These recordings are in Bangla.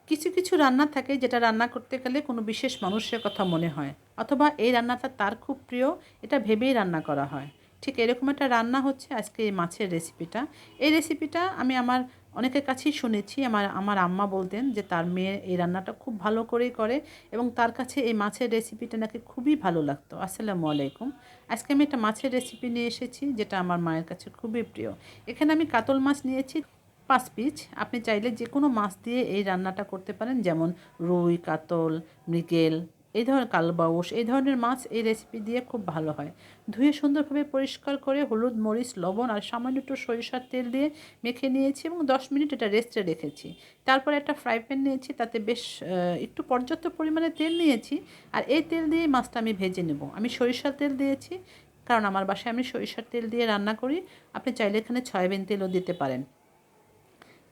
কিছু কিছু রান্না থাকে যেটা রান্না করতে গেলে কোনো বিশেষ মানুষের কথা মনে হয়, অথবা এই রান্নাটা তার খুব প্রিয়, এটা ভেবেই রান্না করা হয়। ঠিক এরকম একটা রান্না হচ্ছে আজকে এই মাছের রেসিপিটা। এই রেসিপিটা আমি আমার অনেকের কাছেই শুনেছি। আমার আমার আম্মা বলতেন যে তার মেয়ে এই রান্নাটা খুব ভালো করেই করে, এবং তার কাছে এই মাছের রেসিপিটা নাকি খুবই ভালো লাগতো। আসসালামু আলাইকুম। আজকে আমি একটা মাছের রেসিপি নিয়ে এসেছি যেটা আমার মায়ের কাছে খুবই প্রিয়। এখানে আমি কাতল মাছ নিয়েছি 5 পিস। আপনি চাইলে যে কোনো মাছ দিয়ে এই রান্নাটা করতে পারেন, যেমন রুই, কাতল, মৃগেল, এই ধরনের কালবাউস, এই ধরনের মাছ এই রেসিপি দিয়ে খুব ভালো হয়। ধুয়ে সুন্দরভাবে পরিষ্কার করে হলুদ, মরিচ, লবণ আর সামান্য একটু সরিষার তেল দিয়ে মেখে নিয়েছি এবং 10 মিনিট এটা রেস্টে রেখেছি। তারপরে একটা ফ্রাই প্যান নিয়েছি, তাতে বেশ একটু পর্যাপ্ত পরিমাণে তেল নিয়েছি। আর এই তেল দিয়ে মাছটা আমি ভেজে নেব। আমি সরিষার তেল দিয়েছি, কারণ আমার বাসায় আমি সরিষার তেল দিয়ে রান্না করি। আপনি চাইলে এখানে সয়াবিন তেলও দিতে পারেন।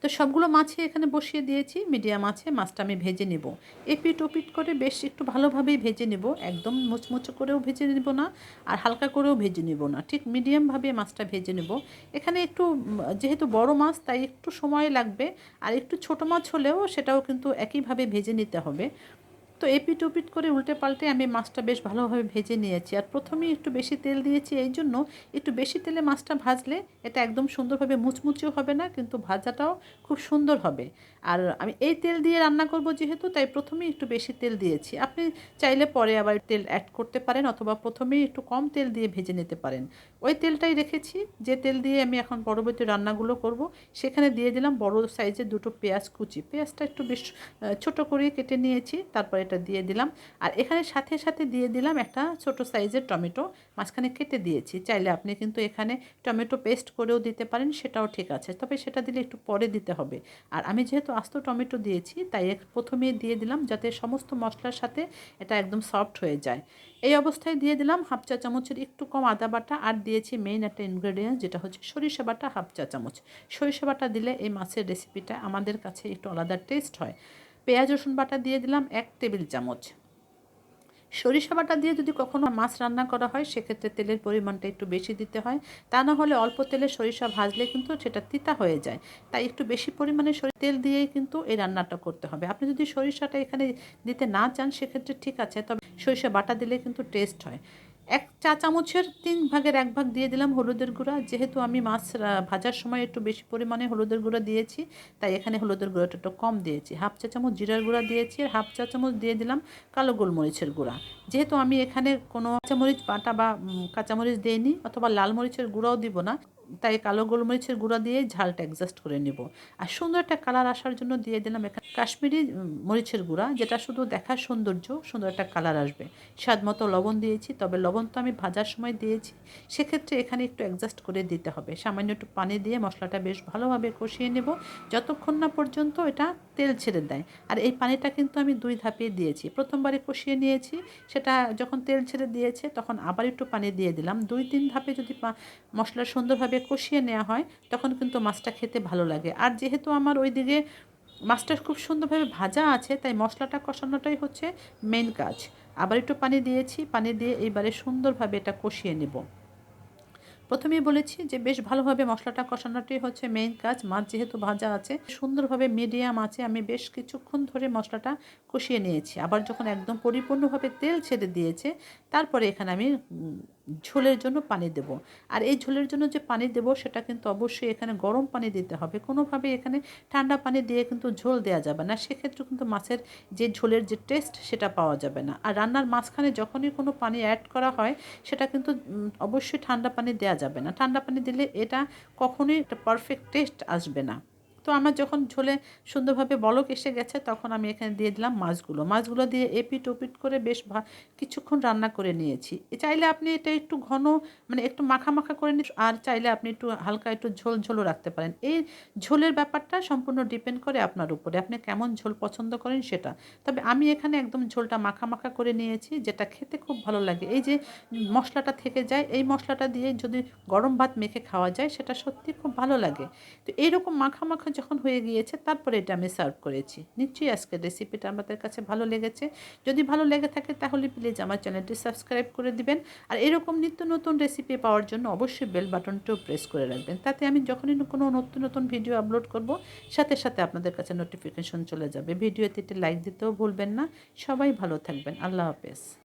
তো সবগুলো মাছই এখানে বসিয়ে দিয়েছি মিডিয়াম আছে। মাছটা আমি ভেজে নেব, এপিট ওপিট করে বেশ একটু ভালোভাবেই ভেজে নেব। একদম মুচমুচে করেও ভেজে নেব না, আর হালকা করেও ভেজে নেব না, ঠিক মিডিয়ামভাবে মাছটা ভেজে নেব। এখানে একটু যেহেতু বড় মাছ তাই একটু সময় লাগবে, আর একটু ছোট মাছ হলেও সেটাও কিন্তু একইভাবে ভেজে নিতে হবে। তো এপিট ওপিট করে উল্টে পাল্টে আমি মাছটা বেশ ভালোভাবে ভেজে নিয়েছি। আর প্রথমেই একটু বেশি তেল দিয়েছি, এই জন্য একটু বেশি তেলে মাছটা ভাজলে এটা একদম সুন্দরভাবে মুচমুচেও হবে না, কিন্তু ভাজাটাও খুব সুন্দর হবে। আর আমি এই তেল দিয়ে রান্না করব যেহেতু, তাই প্রথমেই একটু বেশি তেল দিয়েছি। আপনি চাইলে পরে আবার তেল অ্যাড করতে পারেন, অথবা প্রথমেই একটু কম তেল দিয়ে ভেজে নিতে পারেন। ওই তেলটাই রেখেছি, যে তেল দিয়ে আমি এখন পরবর্তী রান্নাগুলো করব। সেখানে দিয়ে দিলাম বড় সাইজের দুটো পেঁয়াজ কুচি। পেঁয়াজটা একটু বেশ ছোট করে কেটে নিয়েছি, তারপর এটা দিয়ে দিলাম। আর এখানে সাথে সাথে দিয়ে দিলাম একটা ছোট সাইজের টমেটো, মাঝখানে কেটে দিয়েছি। চাইলে আপনি কিন্তু এখানে টমেটো পেস্ট করেও দিতে পারেন, সেটাও ঠিক আছে, তবে সেটা দিলে একটু পরে দিতে হবে। আর আমি যেহেতু আস্ত টমেটো দিয়েছি তাই প্রথমে দিয়ে দিলাম, যাতে সমস্ত মশলার সাথে এটা একদম সফট হয়ে যায়। এই অবস্থায় দিয়ে দিলাম হাফ চা চামচের একটু কম আদা বাটা, আর দিয়েছি মেইন একটা ইনগ্রেডিয়েন্টস যেটা হচ্ছে সরিষা বাটা হাফ চা চামচ। সরিষা বাটা দিলে এই মাছের রেসিপিটা আমাদের কাছে একটু আলাদা টেস্ট হয়। পেঁয়াজ রসুন বাটা দিয়ে দিলাম 1 টেবিল চামচ। সরিষা বাটা দিয়ে যদি কখনো মাছ রান্না করা হয় সেক্ষেত্রে তেলের পরিমাণটা একটু বেশি দিতে হয়। তা না হলে অল্প তেলে সরিষা ভাজলে কিন্তু সেটা তিতা হয়ে যায়। তাই একটু বেশি পরিমাণে তেল দিয়েই কিন্তু এই রান্নাটা করতে হবে। আপনি যদি সরিষাটা এখানে দিতে না চান সেক্ষেত্রে ঠিক আছে, তবে সরিষা বাটা দিলে কিন্তু টেস্ট হয়। 1 চা চামচের 1/3 দিয়ে দিলাম হলুদের গুঁড়া। যেহেতু আমি মাছ ভাজার সময় একটু বেশি পরিমাণে হলুদের গুঁড়া দিয়েছি, তাই এখানে হলুদের গুঁড়াটা একটু কম দিয়েছি। হাফ চা চামচ জিরার গুঁড়া দিয়েছি, আর হাফ চা চামচ দিয়ে দিলাম কালো গোলমরিচের গুঁড়া। যেহেতু আমি এখানে কোনো কাঁচামরিচ বাটা বা কাঁচামরিচ দিইনি, অথবা লাল মরিচের গুঁড়াও দিব না, তাই কালো গোলমরিচের গুঁড়া দিয়ে ঝালটা অ্যাডজাস্ট করে নেব। আর সুন্দর একটা কালার আসার জন্য দিয়ে দিলাম এখানে কাশ্মীরি মরিচের গুঁড়া, যেটা শুধু দেখার সৌন্দর্য, সুন্দর একটা কালার আসবে। স্বাদ মতো লবণ দিয়েছি, তবে লবণ তো আমি ভাজার সময় দিয়েছি, সেক্ষেত্রে এখানে একটু অ্যাডজাস্ট করে দিতে হবে। সামান্য একটু পানি দিয়ে মশলাটা বেশ ভালোভাবে কষিয়ে নেব, যতক্ষণ না পর্যন্ত এটা তেল ছেড়ে দেয়। আর এই পানিটা কিন্তু আমি 2 ধাপে দিয়েছি। প্রথমবারে কষিয়ে নিয়েছি, সেটা যখন তেল ছেড়ে দিয়েছে তখন আবার একটু পানি দিয়ে দিলাম। 2-3 ধাপে যদি মশলা সুন্দরভাবে কষিয়ে নেওয়া হয় তখন কিন্তু মাছটা খেতে ভালো লাগে। আর যেহেতু আমার ওইদিকে মাছটা খুব সুন্দরভাবে ভাজা আছে, তাই মশলাটা কষানোটাই হচ্ছে মেন কাজ। আবার একটু পানি দিয়েছি, পানি দিয়ে এইবারে সুন্দরভাবে এটা কষিয়ে নেব। প্রথমেই বলেছি যে বেশ ভালোভাবে মশলাটা কষানোটাই হচ্ছে মেইন কাজ। মাছ যেহেতু ভাজা আছে, সুন্দরভাবে মিডিয়াম আছে আমি বেশ কিছুক্ষণ ধরে মশলাটা কষিয়ে নিয়েছি। আবার যখন একদম পরিপূর্ণভাবে তেল ছেড়ে দিয়েছে, তারপরে এখানে আমি ঝোলের জন্য পানি দেব। আর এই ঝোলের জন্য যে পানি দেব সেটা কিন্তু অবশ্যই এখানে গরম পানি দিতে হবে। কোনোভাবে এখানে ঠান্ডা পানি দিয়ে কিন্তু ঝোল দেওয়া যাবে না, সেক্ষেত্রে কিন্তু মাছের যে ঝোলের যে টেস্ট সেটা পাওয়া যাবে না। আর রান্নার মাঝখানে যখনই কোনো পানি অ্যাড করা হয় সেটা কিন্তু অবশ্যই ঠান্ডা পানি দেওয়া যাবে না। ঠান্ডা পানি দিলে এটা কখনোই একটা পারফেক্ট টেস্ট আসবে না। তো আমার যখন ঝোলে সুন্দরভাবে বলক এসে গেছে তখন আমি এখানে দিয়ে দিলাম মাছগুলো। মাছগুলো দিয়ে এপিট ওপিট করে বেশ কিছুক্ষণ রান্না করে নিয়েছি। চাইলে আপনি এটা একটু ঘন, মানে একটু মাখা মাখা করে নিন, আর চাইলে আপনি একটু হালকা একটু ঝোল ঝোলও রাখতে পারেন। এই ঝোলের ব্যাপারটা সম্পূর্ণ ডিপেন্ড করে আপনার উপরে, আপনি কেমন ঝোল পছন্দ করেন সেটা। তবে আমি এখানে একদম ঝোলটা মাখা মাখা করে নিয়েছি, যেটা খেতে খুব ভালো লাগে। এই যে মশলাটা থেকে যায়, এই মশলাটা দিয়ে যদি গরম ভাত মেখে খাওয়া যায় সেটা সত্যি খুব ভালো লাগে। তো এইরকম মাখা মাখা যখন হয়ে গিয়েছে তারপরে এটা আমি সার্ভ করেছি। নিশ্চয়ই আজকের রেসিপিটা আমাদের কাছে ভালো লেগেছে। যদি ভালো লেগে থাকে তাহলে প্লিজ আমার চ্যানেলটি সাবস্ক্রাইব করে দিবেন। আর এরকম নিত্য নতুন রেসিপি পাওয়ার জন্য অবশ্যই বেল বাটনটিও প্রেস করে রাখবেন। তাতে আমি যখনই কোনো নতুন নতুন ভিডিও আপলোড করব সাথে সাথে আপনাদের কাছে নোটিফিকেশন চলে যাবে। ভিডিওতে একটি লাইক দিতেও ভুলবেন না। সবাই ভালো থাকবেন। আল্লাহ হাফেজ।